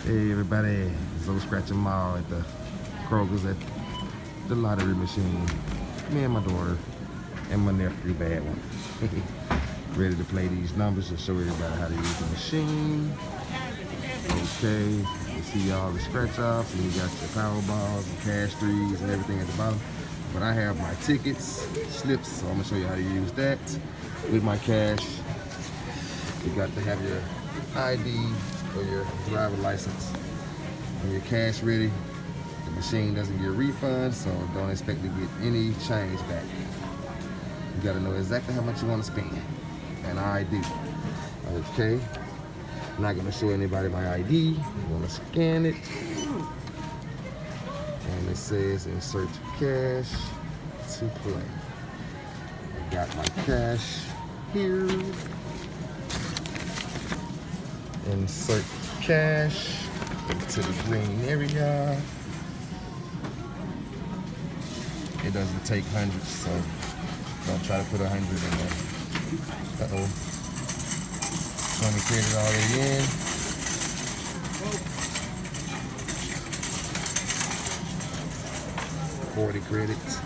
Hey everybody, Zoe scratching mall at the Kroger's at the lottery machine. Me and my daughter and my nephew, bad one. Ready to play these numbers and show everybody how to use the machine. Okay, you see all the scratch offs and you got your power balls and cash threes and everything at the bottom. But I have my tickets, slips, so I'm gonna show you how to use that with my cash. You got to have your ID or your driver license and your cash ready. The machine doesn't get refunds, so don't expect to get any change back. You got to know exactly how much you want to spend and ID. Okay, I'm not going to show anybody my ID. I'm going to scan it, and it says insert cash to play. I got my cash here. Insert cash into the green area. It doesn't take hundreds, so don't try to put 100 in there. Uh-oh. 20 credit already in. $40 credits.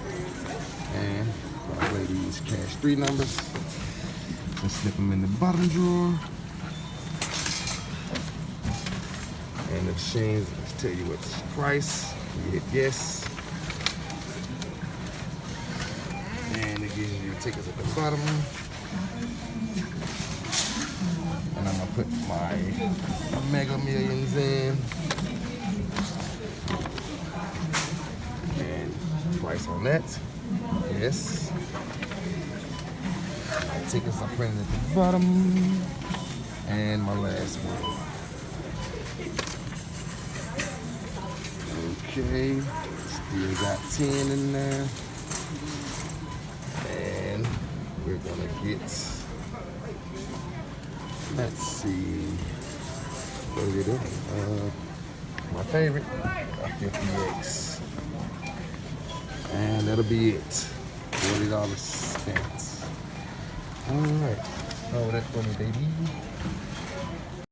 And I'll play these cash 3 numbers and slip them in the bottom drawer. And the machines tell you what's the price. You hit yes. And it gives you your tickets at the bottom. And I'm gonna put my Mega Millions in. And price on that. Yes. My tickets are printed at the bottom. And my last one. Okay, still got 10 in there. And we're gonna get, let's see, what are we doing? My favorite, 50X. And that'll be it. $40 spent. All right, oh, that's for me, baby.